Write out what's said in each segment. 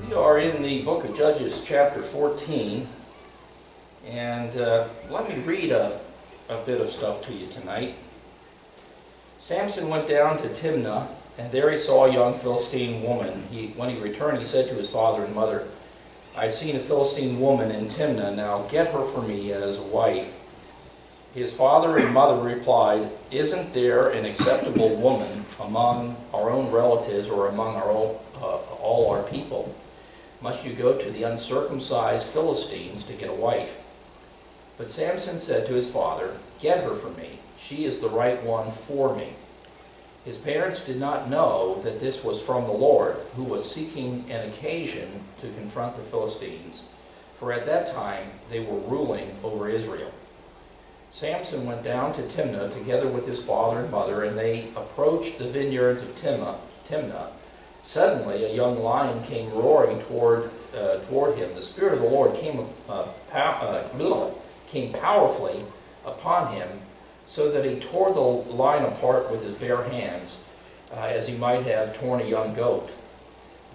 We are in the book of Judges, chapter 14, and let me read a bit of stuff to you tonight. Samson went down to Timnah, and there he saw a young Philistine woman. When he returned, he said to his father and mother, "I've seen a Philistine woman in Timnah. Now get her for me as a wife." His father and mother replied, "Isn't there an acceptable woman among our own relatives or among all our people? Must you go to the uncircumcised Philistines to get a wife?" But Samson said to his father, "Get her for me. She is the right one for me." His parents did not know that this was from the Lord, who was seeking an occasion to confront the Philistines, for at that time they were ruling over Israel. Samson went down to Timnah together with his father and mother, and they approached the vineyards of Timnah. Suddenly a young lion came roaring toward him. The Spirit of the Lord came powerfully upon him, so that he tore the lion apart with his bare hands, as he might have torn a young goat.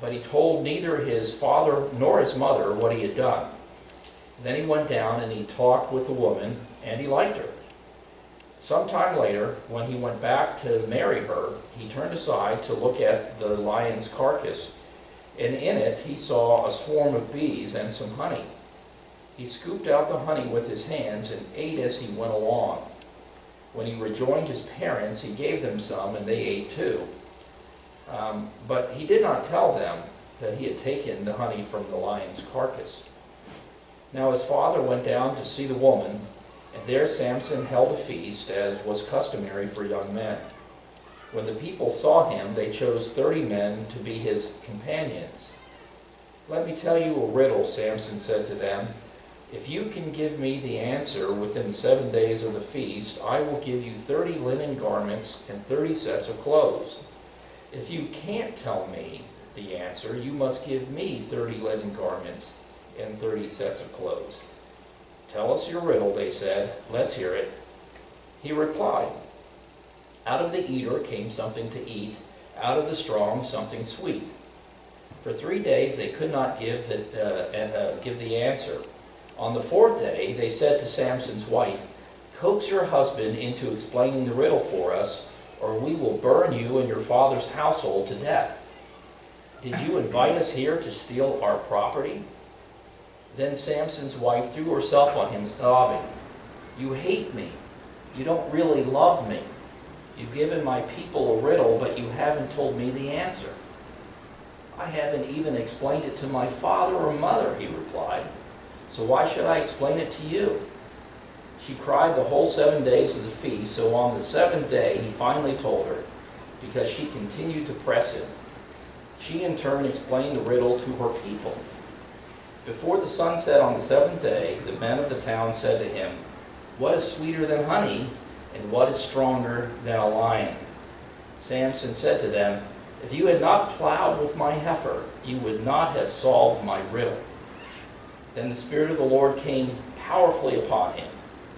But he told neither his father nor his mother what he had done. Then he went down and he talked with the woman, and he liked her. Some time later, when he went back to marry her, he turned aside to look at the lion's carcass, and in it he saw a swarm of bees and some honey. He scooped out the honey with his hands and ate as he went along. When he rejoined his parents, he gave them some, and they ate too. But he did not tell them that he had taken the honey from the lion's carcass. Now his father went down to see the woman, and there Samson held a feast, as was customary for young men. When the people saw him, they chose 30 men to be his companions. "Let me tell you a riddle," Samson said to them. "If you can give me the answer within 7 days of the feast, I will give you 30 linen garments and 30 sets of clothes. If you can't tell me the answer, you must give me 30 linen garments and 30 sets of clothes." "Tell us your riddle," they said. "Let's hear it." He replied, "Out of the eater came something to eat, out of the strong something sweet." For 3 days they could not give the answer. On the 4th day they said to Samson's wife, "Coax your husband into explaining the riddle for us, or we will burn you and your father's household to death. Did you invite us here to steal our property?" Then Samson's wife threw herself on him, sobbing, "You hate me. You don't really love me. You've given my people a riddle, but you haven't told me the answer." "I haven't even explained it to my father or mother," he replied. "So why should I explain it to you?" She cried the whole 7 days of the feast, so on the 7th day he finally told her, because she continued to press him. She in turn explained the riddle to her people. Before the sun set on the 7th day, the men of the town said to him, "What is sweeter than honey, and what is stronger than a lion?" Samson said to them, "If you had not plowed with my heifer, you would not have solved my riddle." Then the Spirit of the Lord came powerfully upon him,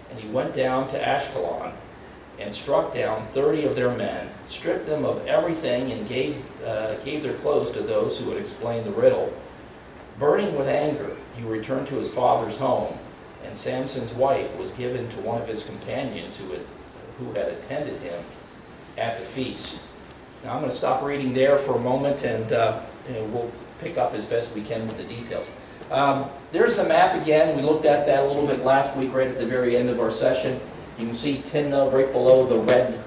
and he went down to Ashkelon and struck down 30 of their men, stripped them of everything, and gave their clothes to those who had explained the riddle. Burning with anger, he returned to his father's home, and Samson's wife was given to one of his companions who had attended him at the feast. Now I'm going to stop reading there for a moment, and we'll pick up as best we can with the details. There's the map again. We looked at that a little bit last week, right at the very end of our session. You can see Timnah right below the red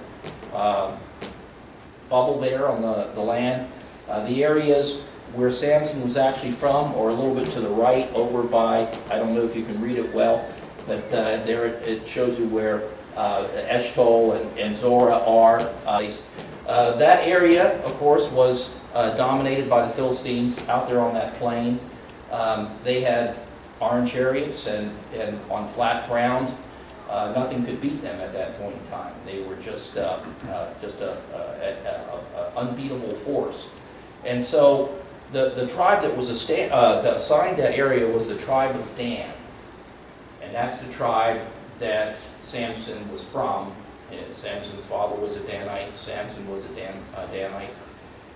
bubble there on the land. The areas where Samson was actually from, or a little bit to the right, over by, I don't know if you can read it well, but there it shows you where Eshcol and Zorah are. That area, of course, was dominated by the Philistines out there on that plain. They had iron chariots, and on flat ground, nothing could beat them at that point in time. They were just an unbeatable force. And so the tribe that was that assigned that area was the tribe of Dan. And that's the tribe that Samson was from. And Samson's father was a Danite. Samson was a Danite.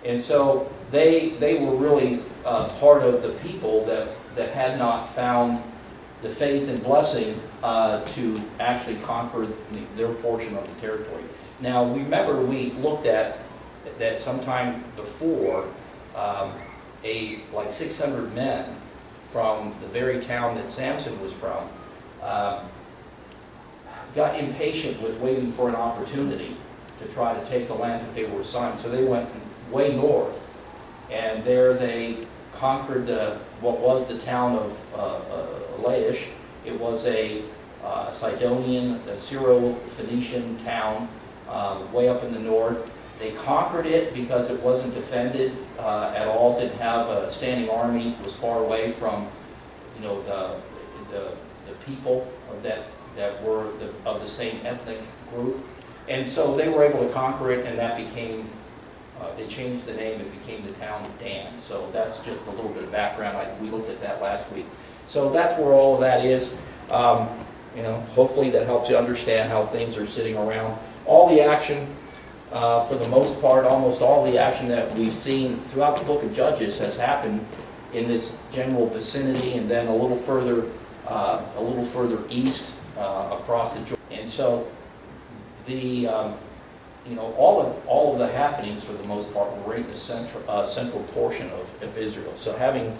And so they were really part of the people that had not found the faith and blessing to actually conquer their portion of the territory. Now, remember we looked at that sometime before, like 600 men from the very town that Samson was from got impatient with waiting for an opportunity to try to take the land that they were assigned. So they went way north, and there they conquered what was the town of Laish. It was a Sidonian, a Syro-Phoenician town way up in the north. They conquered it because it wasn't defended at all, didn't have a standing army, was far away from, you know, the people that were of the same ethnic group. And so they were able to conquer it, and that became, they changed the name and became the town of Dan. So that's just a little bit of background. We looked at that last week. So that's where all of that is. You know, hopefully that helps you understand how things are sitting around. All the action, for the most part, almost all the action that we've seen throughout the book of Judges has happened in this general vicinity, and then a little further east across the Jordan. And so the you know, all of the happenings for the most part were right in the central portion of Israel. So having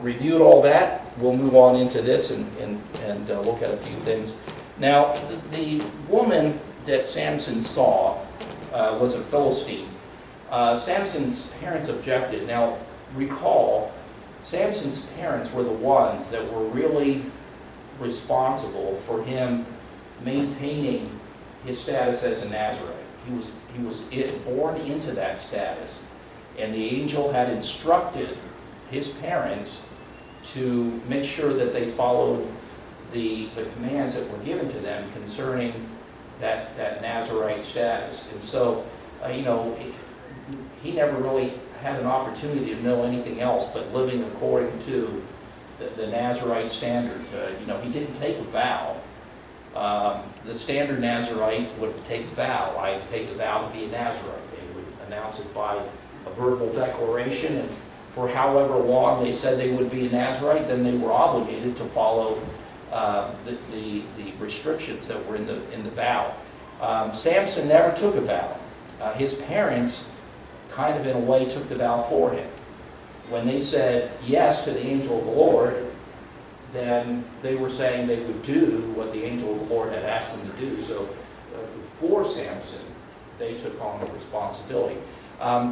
reviewed all that, we'll move on into this and look at a few things. Now, the woman that Samson saw was a Philistine. Samson's parents objected. Now, recall, Samson's parents were the ones that were really responsible for him maintaining his status as a Nazarite. He was born into that status, and the angel had instructed his parents to make sure that they followed the commands that were given to them concerning that Nazarite status. And so, you know, he never really had an opportunity to know anything else but living according to the Nazarite standards. You know, he didn't take a vow. The standard Nazarite would take a vow. I take a vow to be a Nazarite. They would announce it by a verbal declaration, and for however long they said they would be a Nazarite, then they were obligated to follow the restrictions that were in the vow. Samson never took a vow. His parents kind of in a way took the vow for him. When they said yes to the angel of the Lord, then they were saying they would do what the angel of the Lord had asked them to do. So for Samson, they took on the responsibility.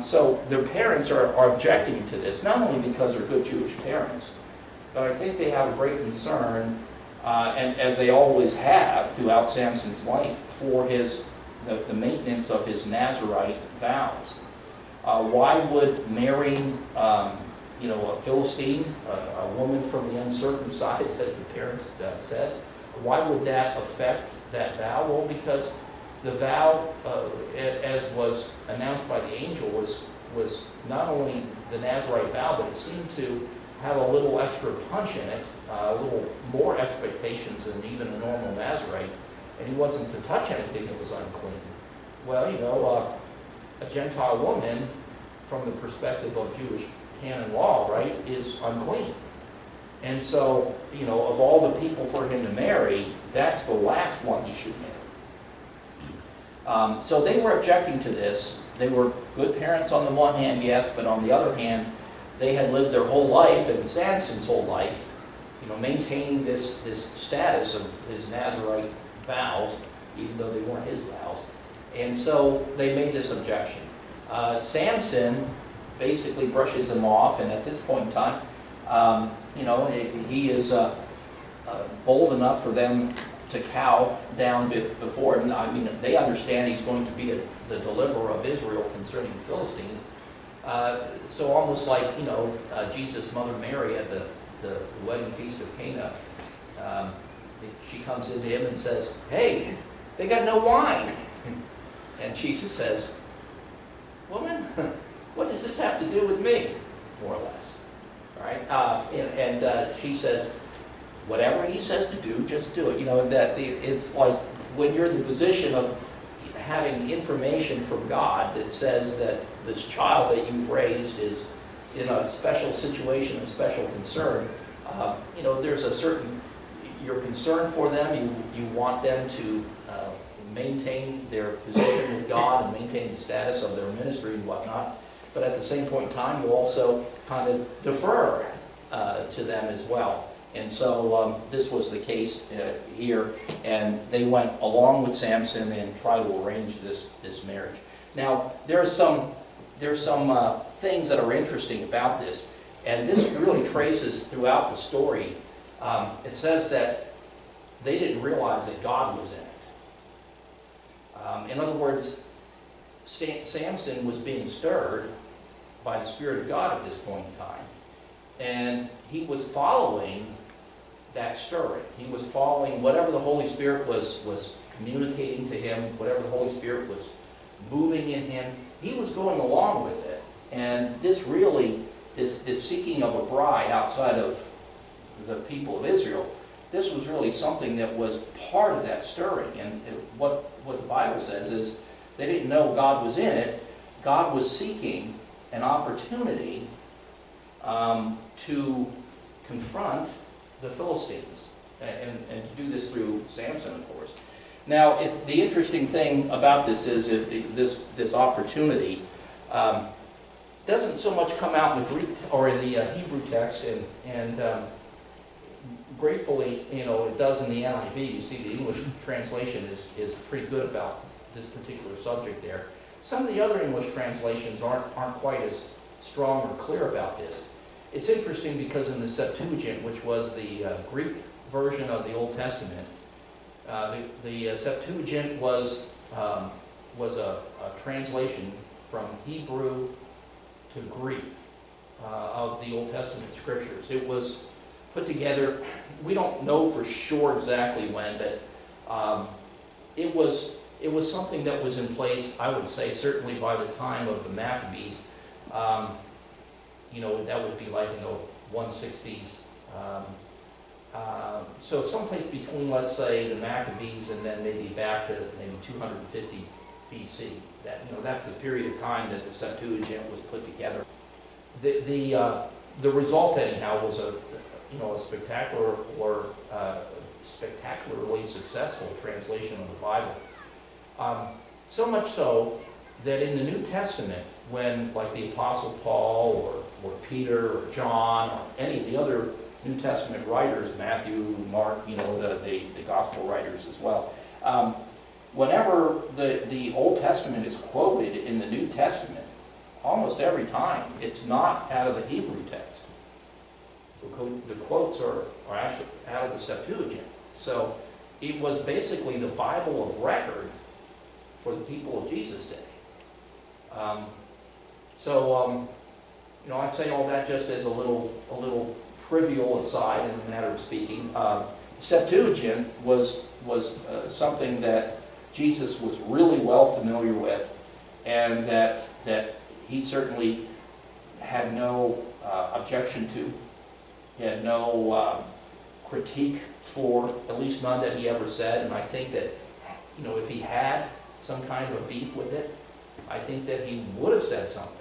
So their parents are objecting to this, not only because they're good Jewish parents, but I think they have a great concern, and as they always have throughout Samson's life, for the maintenance of his Nazarite vows. Why would marrying you know, a Philistine, a woman from the uncircumcised, as the parents said, why would that affect that vow? Well, because the vow, as was announced by the angel, was not only the Nazarite vow, but it seemed to have a little extra punch in it, a little more expectations than even a normal Nazarite, and he wasn't to touch anything that was unclean. Well, you know, a Gentile woman, from the perspective of Jewish canon law, right, is unclean. And so, you know, of all the people for him to marry, that's the last one he should marry. So they were objecting to this. They were good parents on the one hand, yes, but on the other hand, they had lived their whole life, and Samson's whole life, you know, maintaining this status of his Nazarite vows, even though they weren't his vows. And so they made this objection. Samson basically brushes them off, and at this point in time, you know, he is bold enough for them to cow down before him. I mean, they understand he's going to be the deliverer of Israel concerning the Philistines. So almost like, you know, Jesus' mother Mary at the wedding feast of Cana, she comes into him and says, "Hey, they got no wine." And Jesus says, "Woman, what does this have to do with me?" More or less. All right? And she says, "Whatever he says to do, just do it." You know, that it's like when you're in the position of having information from God that says that this child that you've raised is in a special situation, a special concern. There's a certain, you're concerned for them, you want them to maintain their position with God and maintain the status of their ministry and whatnot, but at the same point in time, you also kind of defer to them as well. And so this was the case here, and they went along with Samson and tried to arrange this marriage. Now, there's some things that are interesting about this, and this really traces throughout the story. It says that they didn't realize that God was in it. In other words, Samson was being stirred by the Spirit of God at this point in time, and he was following that stirring. He was following whatever the Holy Spirit was communicating to him, whatever the Holy Spirit was moving in him. He was going along with it. And this really, this seeking of a bride outside of the people of Israel, this was really something that was part of that stirring. And what the Bible says is they didn't know God was in it. God was seeking an opportunity to confront the Philistines, and to do this through Samson, of course. Now, the interesting thing about this is this opportunity doesn't so much come out in the Greek or in the Hebrew text, and gratefully, it does in the NIV. You see, the English translation is pretty good about this particular subject there. Some of the other English translations aren't quite as strong or clear about this. It's interesting because in the Septuagint, which was the Greek version of the Old Testament, the Septuagint was a translation from Hebrew to Greek of the Old Testament scriptures. It was put together, we don't know for sure exactly when, but it was something that was in place, I would say, certainly by the time of the Maccabees. That would be like in the 160s. So someplace between, let's say, the Maccabees and then maybe back to maybe 250 BC. That's the period of time that the Septuagint was put together. The result, anyhow, was a spectacularly successful translation of the Bible. So much so that in the New Testament, when like the Apostle Paul or Peter or John or any of the other New Testament writers, Matthew, Mark, the gospel writers as well, whenever the Old Testament is quoted in the New Testament, almost every time it's not out of the Hebrew text. The quotes are actually out of the Septuagint. So it was basically the Bible of record for the people of Jesus' day. I say all that just as a little trivial aside in the matter of speaking. Septuagint was something that Jesus was really well familiar with, and that he certainly had no objection to. He had no critique for, at least none that he ever said. And I think that, if he had some kind of a beef with it, I think that he would have said something.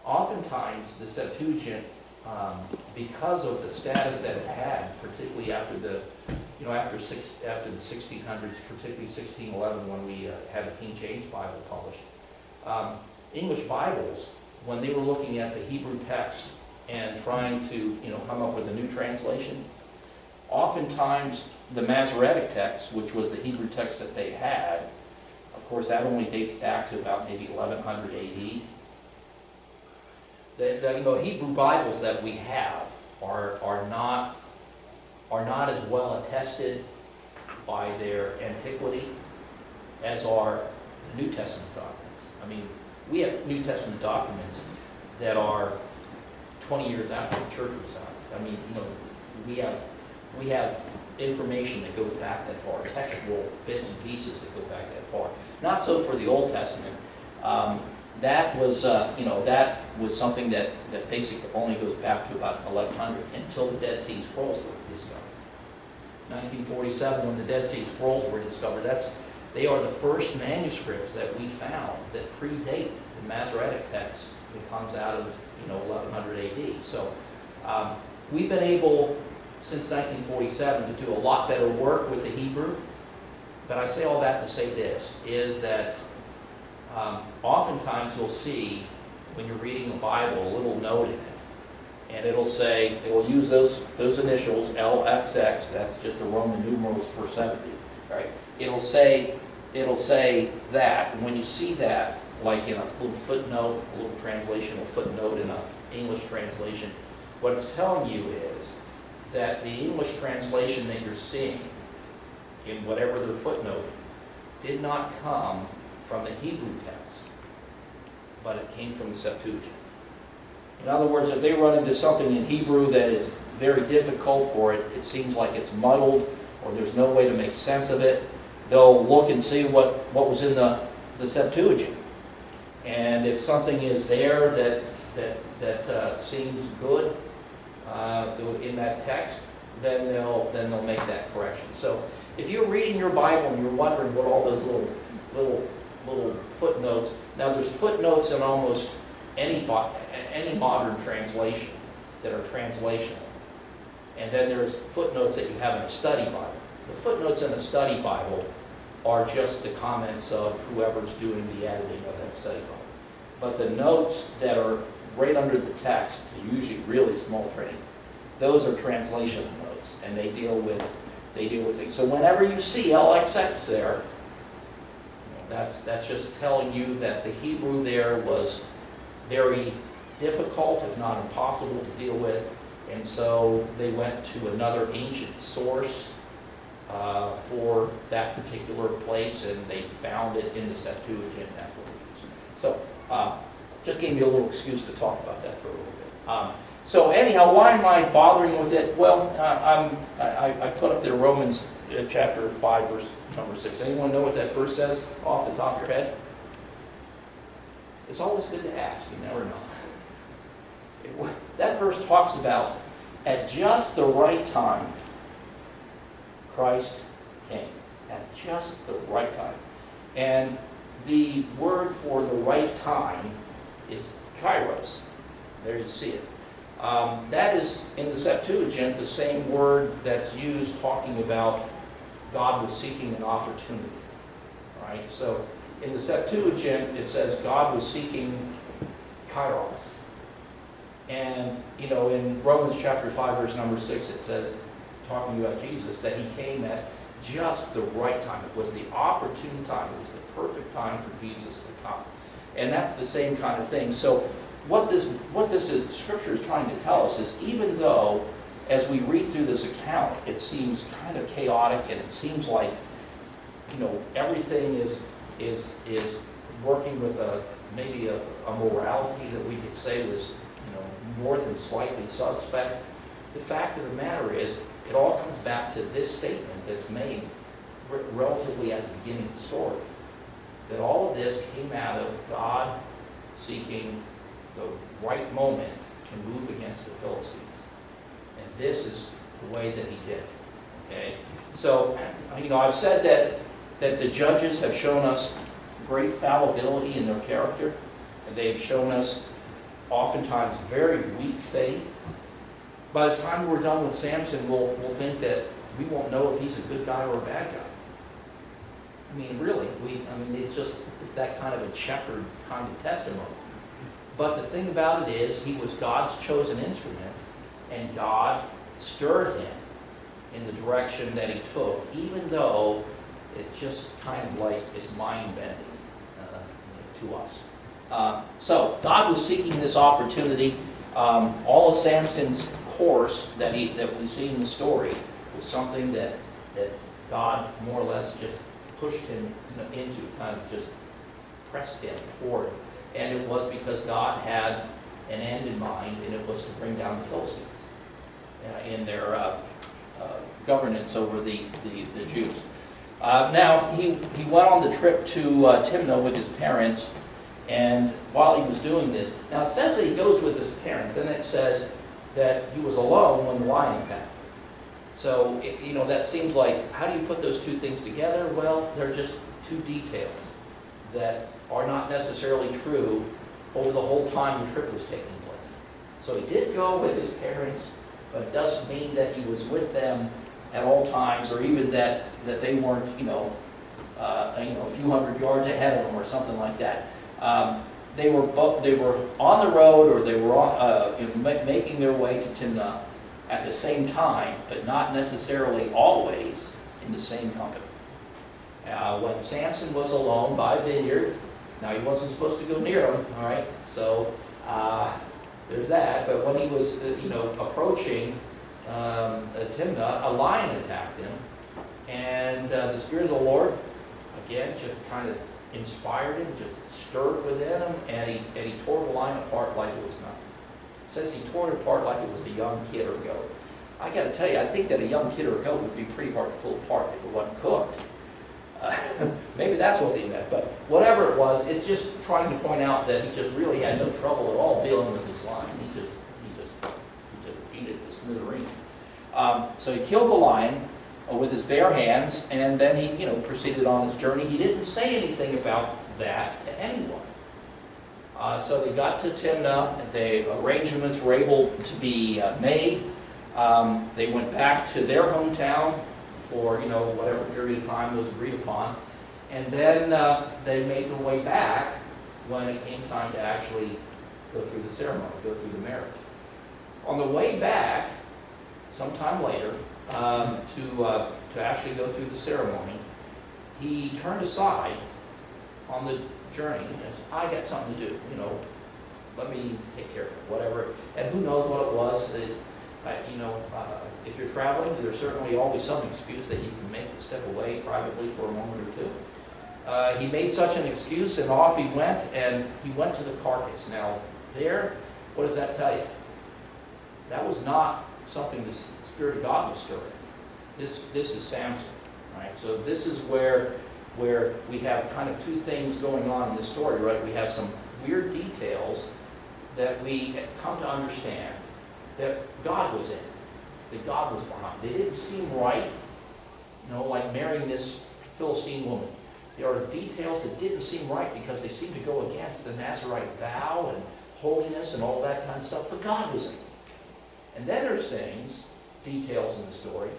Oftentimes, the Septuagint, because of the status that it had, particularly after the 1600s, particularly 1611 when we had the King James Bible published, English Bibles, when they were looking at the Hebrew text and trying to come up with a new translation, oftentimes the Masoretic text, which was the Hebrew text that they had, of course that only dates back to about maybe 1100 AD. The Hebrew Bibles that we have are not as well attested by their antiquity as are the New Testament documents. I mean, we have New Testament documents that are 20 years after the church was founded. I mean, we have information that goes back that far, textual bits and pieces that go back that far. Not so for the Old Testament. That was something that basically only goes back to about 1100 until the Dead Sea Scrolls were discovered. 1947, when the Dead Sea Scrolls were discovered, They are the first manuscripts that we found that predate the Masoretic text that comes out of 1100 AD. So we've been able, since 1947, to do a lot better work with the Hebrew. But I say all that to say this, is that oftentimes you'll see, when you're reading the Bible, a little note in it. And it'll say, it will use those initials, LXX, that's just the Roman numerals for 70, right? It'll say that, and when you see that, like in a little footnote, a little translation, a footnote in an English translation, what it's telling you is that the English translation that you're seeing, in whatever the footnote, did not come from the Hebrew text, but it came from the Septuagint. In other words, if they run into something in Hebrew that is very difficult, or it seems like it's muddled, or there's no way to make sense of it, they'll look and see what was in the Septuagint. And if something is there that seems good in that text, then they'll make that correction. So if you're reading your Bible and you're wondering what all those little footnotes, now there's footnotes in almost any modern translation that are translational. And then there's footnotes that you have in a study Bible. The footnotes in a study Bible are just the comments of whoever's doing the editing of that study Bible. But the notes that are right under the text, usually really small print, those are translational notes, and they deal with things. So whenever you see LXX there, that's just telling you that the Hebrew there was very difficult, if not impossible, to deal with, and so they went to another ancient source for that particular place, and they found it in the Septuagint. That's what we used. So just gave me a little excuse to talk about that for a little bit. So anyhow, why am I bothering with it? Well, I put up there Romans chapter 5, verse number 6. Anyone know what that verse says off the top of your head? It's always good to ask. You never know. That verse talks about, at just the right time, Christ came. At just the right time. And the word for the right time is kairos. There you see it. That is, in the Septuagint, the same word that's used talking about God was seeking an opportunity. Right? So in the Septuagint, it says God was seeking kairos. And, in Romans chapter 5, verse number 6, it says, talking about Jesus, that he came at just the right time. It was the opportune time. It was the perfect time for Jesus to come. And that's the same kind of thing. So what this Scripture is trying to tell us is, even though, as we read through this account, it seems kind of chaotic, and it seems like, everything is working with maybe a morality that we could say was, more than slightly suspect. The fact of the matter is, it all comes back to this statement that's made relatively at the beginning of the story. That all of this came out of God seeking the right moment to move against the Philistines. And this is the way that he did. Okay? So, I've said that the judges have shown us great fallibility in their character, and they've shown us oftentimes very weak faith. By the time we're done with Samson, we'll think that we won't know if he's a good guy or a bad guy. Really, it's that kind of a checkered kind of testimony. But the thing about it is, he was God's chosen instrument, and God stirred him in the direction that he took, even though it just kind of like is mind-bending to us. So God was seeking this opportunity. All of Samson's course that we see in the story was something that God more or less just pushed him into, kind of just pressed him forward. And it was because God had an end in mind, and it was to bring down the Philistines in their governance over the Jews. Now, he went on the trip to Timnah with his parents, and while he was doing this, now it says that he goes with his parents, and it says that he was alone when the lion attacked. So, that seems like, how do you put those two things together? Well, they're just two details that are not necessarily true over the whole time the trip was taking place. So he did go with his parents, but it doesn't mean that he was with them at all times, or even that they weren't, a few hundred yards ahead of them or something like that. They were on the road, or they were making their way to Timnah at the same time, but not necessarily always in the same company. When Samson was alone by a vineyard, now he wasn't supposed to go near him, all right? So there's that. But when he was, approaching Timnah, a lion attacked him, and the Spirit of the Lord, again, just kind of inspired him, just stirred within him, and he tore the lion apart like it was nothing. It says he tore it apart like it was a young kid or goat. I got to tell you, I think that a young kid or a goat would be pretty hard to pull apart if it wasn't cooked. Maybe that's what they meant, but whatever it was, it's just trying to point out that he just really had no trouble at all dealing with his lion. He just beat it to smithereens. So he killed the lion with his bare hands, and then he, proceeded on his journey. He didn't say anything about that to anyone. So they got to Timnah. The arrangements were able to be made. They went back to their hometown for whatever period of time was agreed upon, and then they made their way back when it came time to actually go through the ceremony, go through the marriage. On the way back, sometime later, to actually go through the ceremony, he turned aside on the journey and said, "I got something to do. Let me take care of it, whatever." And who knows what it was that. If you're traveling, there's certainly always some excuse that you can make to step away privately for a moment or two. He made such an excuse, and off he went, and he went to the carcass. Now, there, what does that tell you? That was not something the Spirit of God was stirring. This is Samson, right? So this is where we have kind of two things going on in this story, right? We have some weird details that we come to understand that God was in it, that God was behind. They didn't seem right, like marrying this Philistine woman. There are details that didn't seem right because they seemed to go against the Nazirite vow and holiness and all that kind of stuff, but God was in it. And then there's details in the story,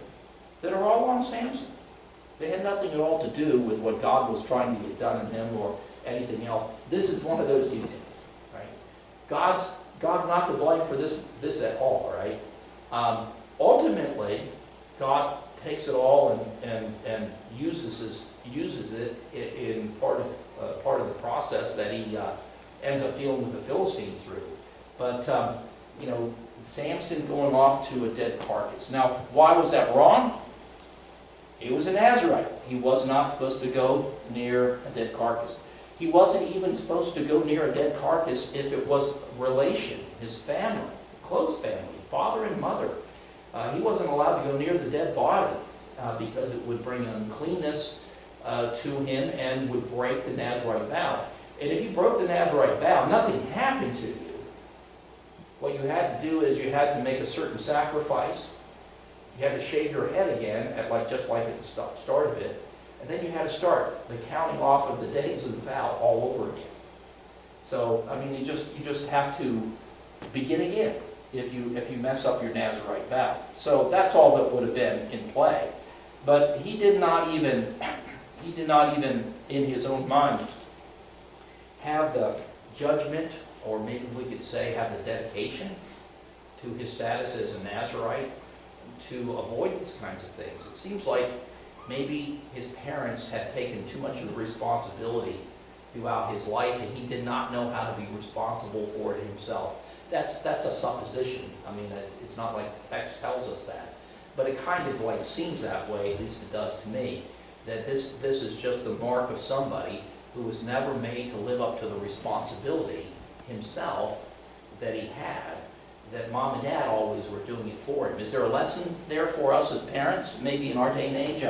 that are all on Samson. They had nothing at all to do with what God was trying to get done in him or anything else. This is one of those details, right? God's not to blame for this at all, right? Ultimately, God takes it all and uses it in part of the process that he ends up dealing with the Philistines through. But Samson going off to a dead carcass. Now, why was that wrong? He was a Nazirite. He was not supposed to go near a dead carcass. He wasn't even supposed to go near a dead carcass if it was relation, his family, close family, father and mother. He wasn't allowed to go near the dead body because it would bring uncleanness to him and would break the Nazirite vow. And if you broke the Nazirite vow, nothing happened to you. What you had to do is you had to make a certain sacrifice. You had to shave your head again, just like at the start of it. And then you had to start the counting off of the days of the vow all over again. So, you just have to begin again if you mess up your Nazirite vow. So that's all that would have been in play. But he did not even in his own mind have the judgment, or maybe we could say have the dedication to his status as a Nazirite to avoid these kinds of things. It seems like maybe his parents had taken too much of the responsibility throughout his life, and he did not know how to be responsible for it himself. That's a supposition. It's not like the text tells us that. But it kind of seems that way, at least it does to me, that this is just the mark of somebody who was never made to live up to the responsibility himself that he had, that mom and dad always were doing it for him. Is there a lesson there for us as parents? Maybe in our day and age,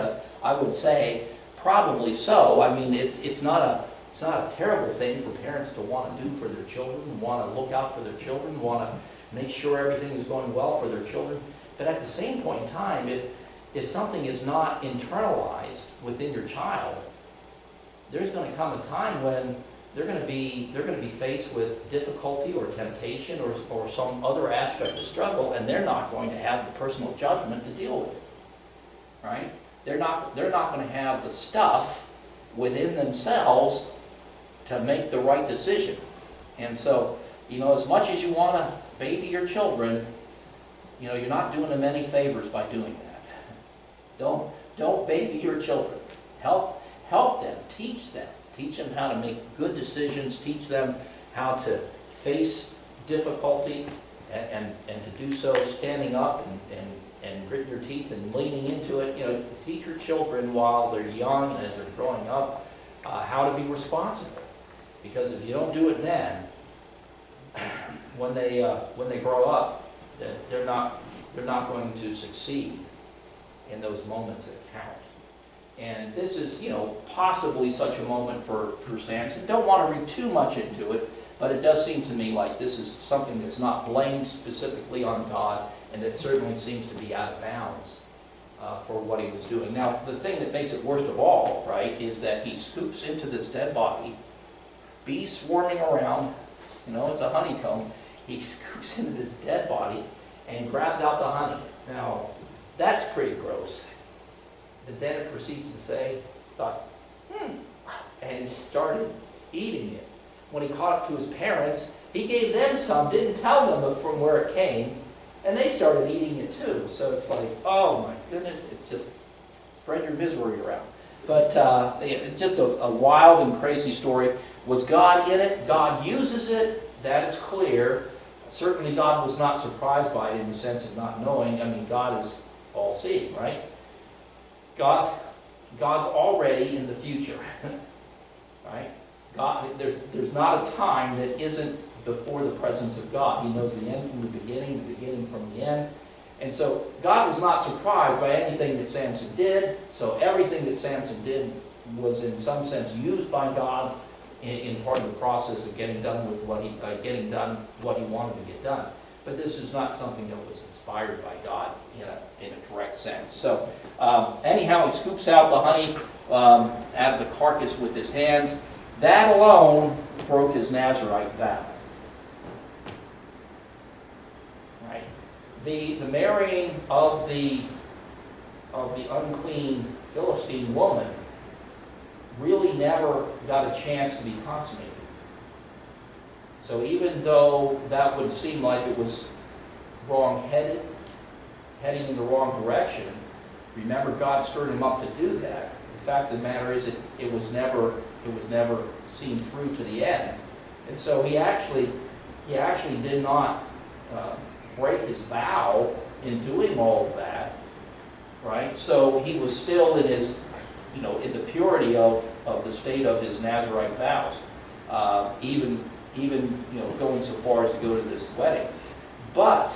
I would say probably so. It's not a terrible thing for parents to want to do for their children, want to look out for their children, want to make sure everything is going well for their children. But at the same point in time, if something is not internalized within your child, there's going to come a time when they're going to be faced with difficulty or temptation or some other aspect of struggle, and they're not going to have the personal judgment to deal with it. Right? They're not going to have the stuff within themselves to make the right decision. And so, as much as you want to baby your children, you're not doing them any favors by doing that. Don't baby your children. Help them, teach them. Teach them how to make good decisions, teach them how to face difficulty and to do so standing up and gritting your teeth and leaning into it. Teach your children while they're young and as they're growing up how to be responsible. Because if you don't do it then, when they grow up, they're not going to succeed in those moments that count. And this is, possibly such a moment for Samson. Don't want to read too much into it, but it does seem to me like this is something that's not blamed specifically on God, and that certainly seems to be out of bounds for what he was doing. Now, the thing that makes it worst of all, right, is that he scoops into this dead body, bees swarming around, it's a honeycomb. He scoops into this dead body and grabs out the honey. Now, that's pretty gross. But then it proceeds to say, and started eating it. When he caught up to his parents, he gave them some, didn't tell them from where it came, and they started eating it too. So it's like, oh my goodness, it just spread your misery around. But it's just a wild and crazy story. Was God in it? God uses it, that is clear. Certainly God was not surprised by it in the sense of not knowing. I mean, God is all-seeing, right? God's already in the future, right? God, there's not a time that isn't before the presence of God. He knows the end from the beginning from the end. And so God was not surprised by anything that Samson did. So everything that Samson did was in some sense used by God in part of the process of getting done what he wanted to get done. But this is not something that was inspired by God in a direct sense. So anyhow, he scoops out the honey out of the carcass with his hands. That alone broke his Nazirite vow. Right? The marrying of the unclean Philistine woman really never got a chance to be consummated. So even though that would seem like it was wrong-headed, heading in the wrong direction, remember God stirred him up to do that. The fact of the matter is it was never seen through to the end. And so he actually did not break his vow in doing all of that, right? So he was still in his, in the purity of the state of his Nazirite vows, even going so far as to go to this wedding. But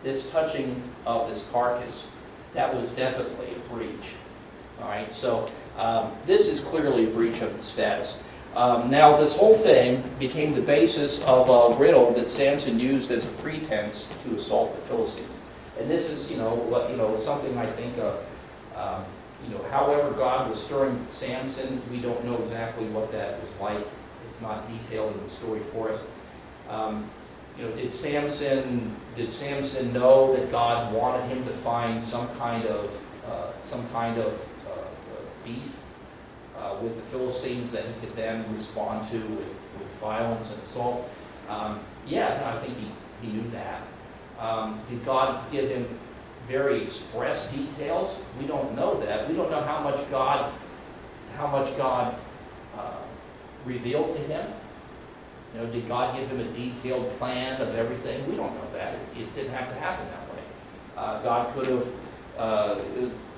this touching of this carcass, that was definitely a breach. All right, so this is clearly a breach of the status. Now, this whole thing became the basis of a riddle that Samson used as a pretense to assault the Philistines. And this is, something I think, however God was stirring Samson, we don't know exactly what that was like. It's not detailed in the story for us. Did Samson know that God wanted him to find some kind of beef with the Philistines that he could then respond to with violence and assault? I think he knew that. Did God give him very express details? We don't know that. We don't know how much God revealed to him. Did God give him a detailed plan of everything? We don't know that. It didn't have to happen that way. God could have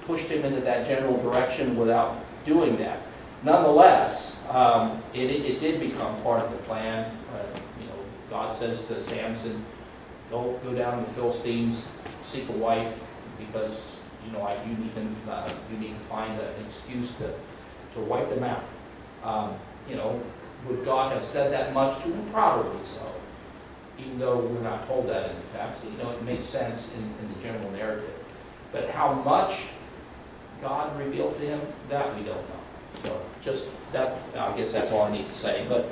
pushed him into that general direction without doing that. Nonetheless, it did become part of the plan. God says to Samson, go down to the Philistines, seek a wife, because you need to find an excuse to wipe them out. Would God have said that much to him? Probably so. Even though we're not told that in the text, it makes sense in the general narrative. But how much God revealed to him, that we don't know. So just that, I guess that's all I need to say. But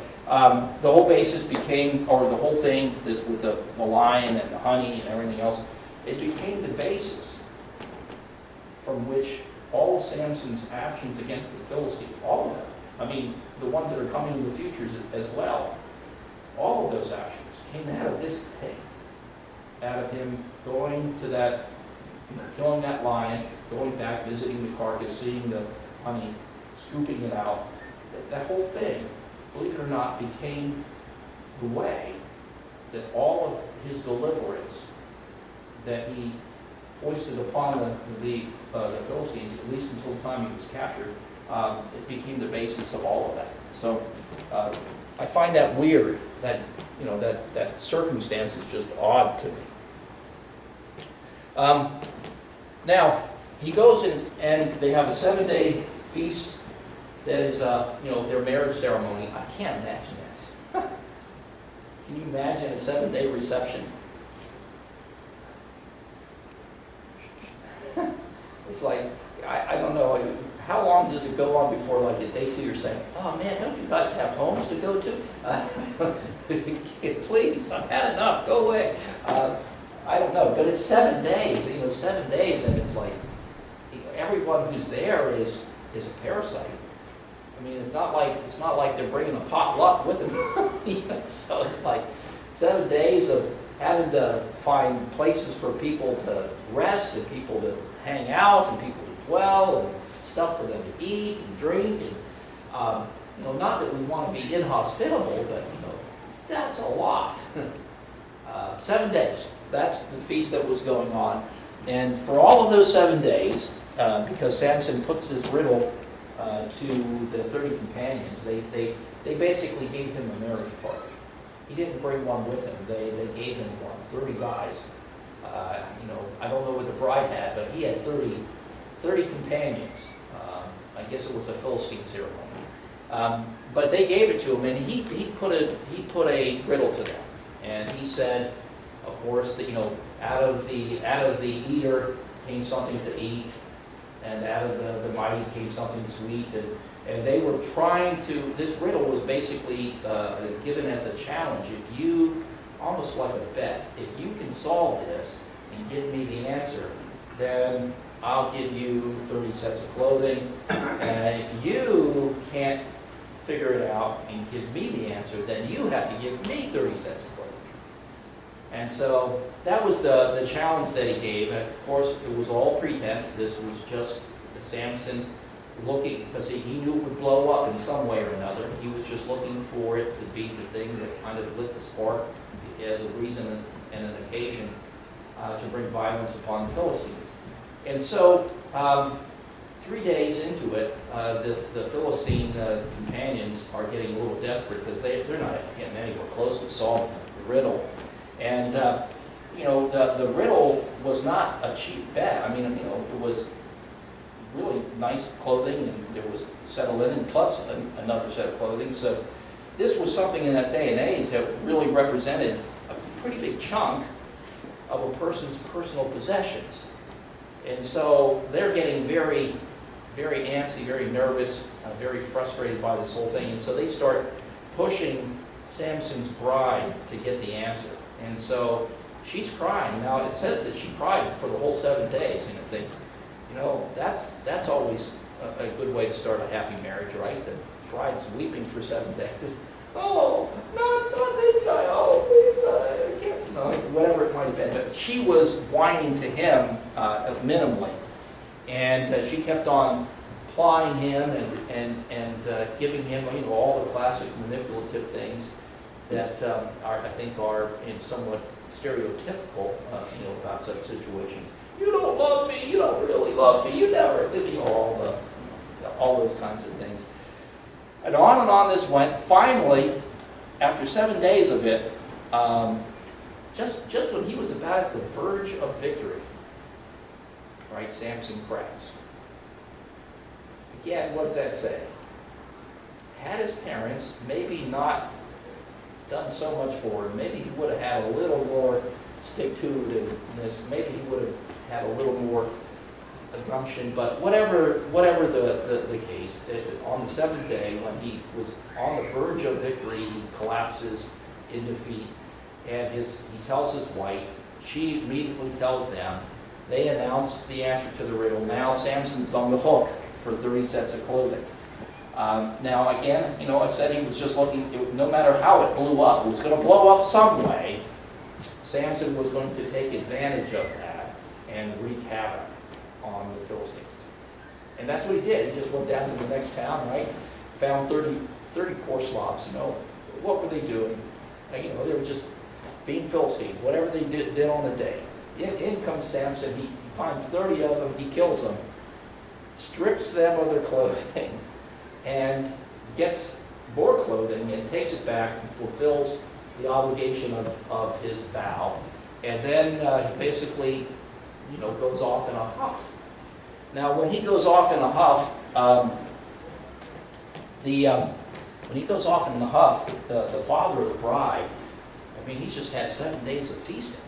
the whole basis became, or the whole thing, this with the lion and the honey and everything else, it became the basis from which all of Samson's actions against the Philistines, all of them, I mean, the ones that are coming in the future as well, all of those actions came out of this thing, out of him going to that, killing that lion, going back, visiting the carcass, seeing the honey, scooping it out. That whole thing, believe it or not, became the way that all of his deliverance that he foisted upon the Philistines, at least until the time he was captured, it became the basis of all of that. So I find that weird, that, you know, that circumstance is just odd to me. Now, he goes in and they have a 7-day feast that is, you know, their marriage ceremony. I can't imagine that. Can you imagine a 7-day reception? It's like, I don't know, how long does it go on before, like, at day 2 you're saying, oh man, don't you guys have homes to go to? Please, I've had enough, go away. I don't know, but it's 7 days, you know, 7 days, and it's like, you know, everyone who's there is a parasite. I mean, it's not like they're bringing a potluck with them. You know, so it's like 7 days of having to find places for people to rest and people to hang out and people to dwell and stuff for them to eat and drink. And, you know, not that we want to be inhospitable, but, you know, that's a lot. 7 days. That's the feast that was going on. And for all of those 7 days, because Samson puts this riddle to the 30 companions, they basically gave him a marriage party. He didn't bring one with him. They gave him one, 30 guys. You know, I don't know what the bride had, but he had 30 companions. I guess it was a Philistine ceremony. But they gave it to him, and he put a riddle to them. And he said, of course, that, you know, out of the eater came something to eat, and out of the mighty came something sweet. And they were trying to, this riddle was basically given as a challenge. If you, almost like a bet, if you can solve this and give me the answer, then I'll give you 30 sets of clothing. And if you can't figure it out and give me the answer, then you have to give me 30 sets of clothing. And so that was the challenge that he gave. And of course, it was all pretense. This was just Samson looking, because he knew it would blow up in some way or another. He was just looking for it to be the thing that kind of lit the spark as a reason and an occasion to bring violence upon the Philistines. And so 3 days into it, the Philistine companions are getting a little desperate because they're not getting anywhere close to solving the riddle. And you know, the riddle was not a cheap bet. I mean, you know, it was really nice clothing, and there was a set of linen plus another set of clothing. So this was something in that day and age that really represented a pretty big chunk of a person's personal possessions. And so they're getting very, very antsy, very nervous, very frustrated by this whole thing. And so they start pushing Samson's bride to get the answer. And so she's crying. Now, it says that she cried for the whole 7 days. And you think, you know, that's always a good way to start a happy marriage, right? The bride's weeping for 7 days. Oh, not this guy. Oh, please, I can't, you know, whatever it might have been. But she was whining to him minimally. And she kept on plying him and giving him, you know, all the classic manipulative things that I think are somewhat stereotypical, you know, about such situations. You don't love me. You don't really love me. You never, you know, all those kinds of things. And on this went. Finally, after 7 days of it, just when he was about at the verge of victory, right, Samson cracks. Again, what does that say? Had his parents maybe not done so much for him, maybe he would have had a little more stick-to-itiveness, maybe he would have had a little more a gumption, but whatever the case, on the seventh day, when he was on the verge of victory, he collapses in defeat, and he tells his wife. She immediately tells them. They announce the answer to the riddle. Now Samson's on the hook for 30 sets of clothing. Now again, I said he was just looking, no matter how it blew up, it was going to blow up some way. Samson was going to take advantage of that and wreak havoc on the Philistines. And that's what he did. He just went down to the next town, right? Found 30 poor slobs, What were they doing? They were just being Philistines, whatever they did on the day. In comes Samson. He finds 30 of them. He kills them, strips them of their clothing, and gets more clothing and takes it back and fulfills the obligation of his vow. And then he basically, goes off in a huff. Now, when he goes off in a huff, the father of the bride, he's just had 7 days of feasting.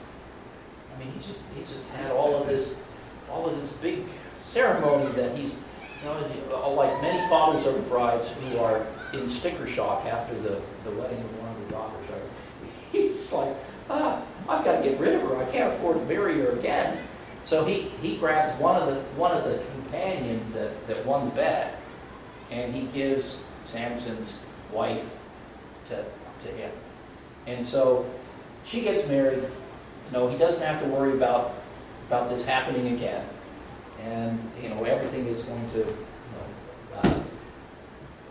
He just had all of this big ceremony that he's, like many fathers of the brides who are in sticker shock after the wedding of one of their daughters. He's like, I've got to get rid of her. I can't afford to marry her again. So he grabs one of the companions that won the bet, and he gives Samson's wife to him. And so she gets married. He doesn't have to worry about this happening again. And, everything is going to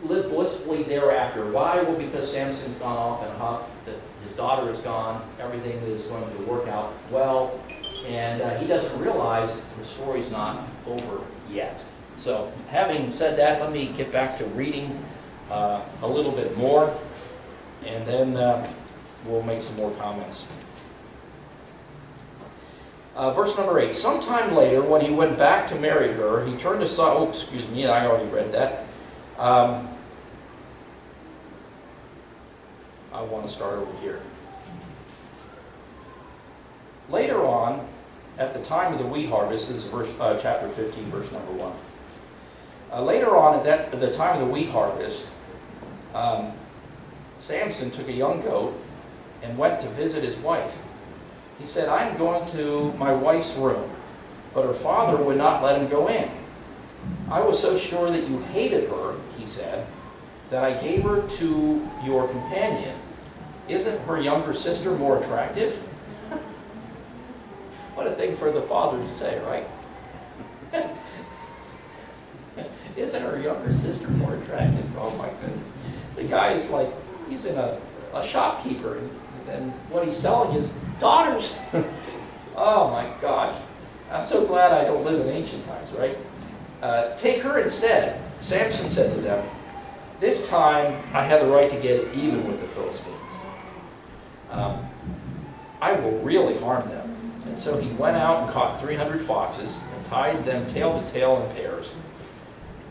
live blissfully thereafter. Why? Well, because Samson's gone off in a huff, that his daughter is gone, everything is going to work out well, and he doesn't realize the story's not over yet. So, having said that, let me get back to reading a little bit more, and then we'll make some more comments. Verse number 8. Sometime later, when he went back to marry her, he turned aside. Oh, excuse me, I already read that. I want to start over here. Later on, at the time of the wheat harvest, this is chapter 15, verse number 1. Later on, at the time of the wheat harvest, Samson took a young goat and went to visit his wife. He said, I'm going to my wife's room, but her father would not let him go in. I was so sure that you hated her, he said, that I gave her to your companion. Isn't her younger sister more attractive? What a thing for the father to say, right? Isn't her younger sister more attractive? Oh my goodness. The guy is like, he's in a shopkeeper, and what he's selling is daughters. Oh my gosh. I'm so glad I don't live in ancient times, right? Take her instead. Samson said to them, this time I have the right to get even with the Philistines. I will really harm them. And so he went out and caught 300 foxes and tied them tail to tail in pairs.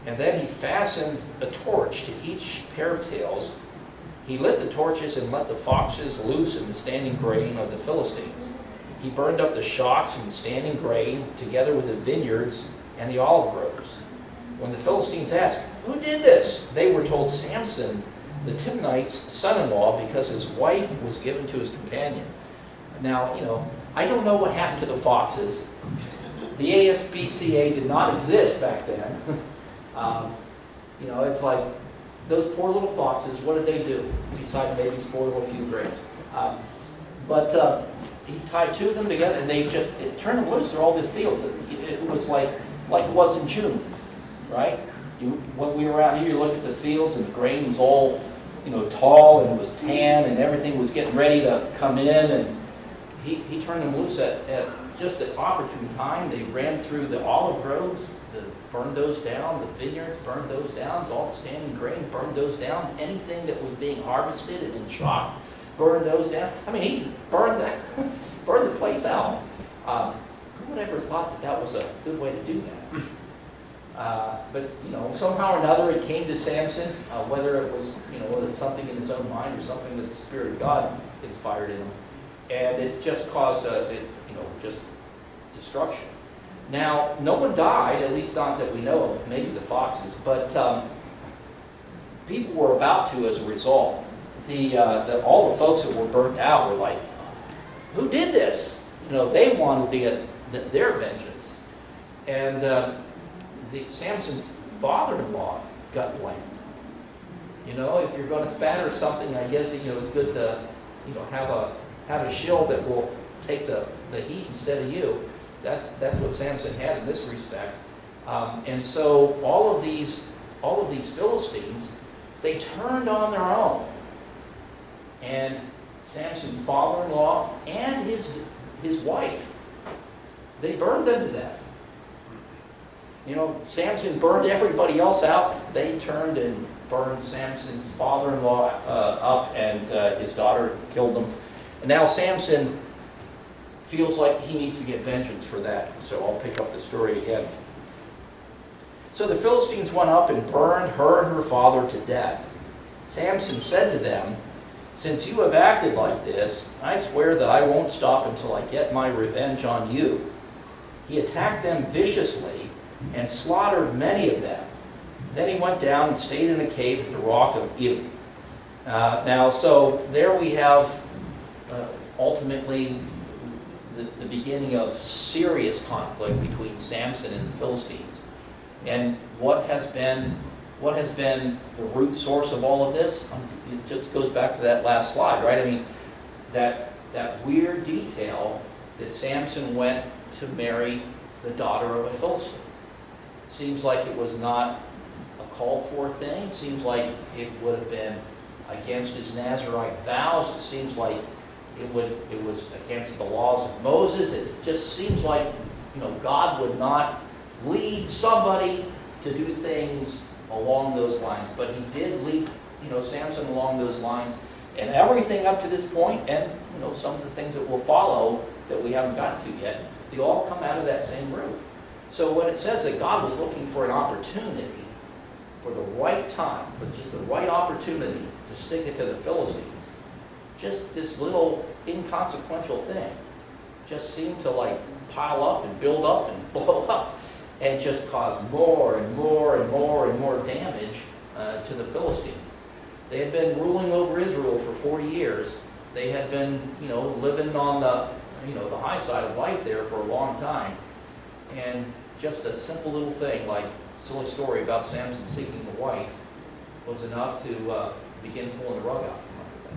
And then he fastened a torch to each pair of tails. He lit the torches and let the foxes loose in the standing grain of the Philistines. He burned up the shocks and the standing grain together with the vineyards and the olive groves. When the Philistines asked, who did this? They were told, Samson, the Timnite's son-in-law, because his wife was given to his companion. Now, I don't know what happened to the foxes. The ASPCA did not exist back then. It's like, those poor little foxes, what did they do? Besides maybe spoil a few grapes. But he tied two of them together, and it turned them loose through all the fields. It was like it was in June, right? When we were out here, you look at the fields, and the grain was all, tall, and it was tan, and everything was getting ready to come in, and he turned them loose at just an opportune time. They ran through the olive groves, burned those down, the vineyards, burned those down, all the standing grain, burned those down, anything that was being harvested and in shock, burned those down. He burned the place out. Who would ever thought that was a good way to do that? But somehow or another it came to Samson, whether it was, whether it's something in his own mind or something that the Spirit of God inspired in him. And it just caused just destruction. Now, no one died, at least not that we know of, maybe the foxes, but people were about to as a result. All the folks that were burnt out were like, who did this? You know, they wanted to get their vengeance. And Samson's father-in-law got blamed. You know, if you're going to spatter something, I guess, you know, it's good to, you know, have a shield that will take the heat instead of you. That's what Samson had in this respect. And so all of these Philistines, they turned on their own. And Samson's father-in-law and his wife, they burned them to death. You know, Samson burned everybody else out. They turned and burned Samson's father-in-law up, and his daughter killed them. And now Samson feels like he needs to get vengeance for that. So I'll pick up the story again. So the Philistines went up and burned her and her father to death. Samson said to them, "Since you have acted like this, I swear that I won't stop until I get my revenge on you." He attacked them viciously and slaughtered many of them. Then he went down and stayed in a cave at the rock of Etam. Now, so there we have ultimately the beginning of serious conflict between Samson and the Philistines. And what has been the root source of all of this? It just goes back to that last slide, right? I mean, that weird detail that Samson went to marry the daughter of a Philistine. Seems like it was not a called for thing. Seems like it would have been against his Nazirite vows. It seems like it was against the laws of Moses. It just seems like, you know, God would not lead somebody to do things along those lines. But he did lead, you know, Samson along those lines. And everything up to this point, and, you know, some of the things that will follow that we haven't gotten to yet, they all come out of that same root. So when it says that God was looking for an opportunity, for the right time, for just the right opportunity to stick it to the Philistines, just this little inconsequential thing just seemed to like pile up and build up and blow up and just cause more and more and more and more damage to the Philistines. They had been ruling over Israel for 40 years. They had been, you know, living on the, you know, the high side of life there for a long time. And just a simple little thing, like a silly story about Samson seeking a wife, was enough to begin pulling the rug out.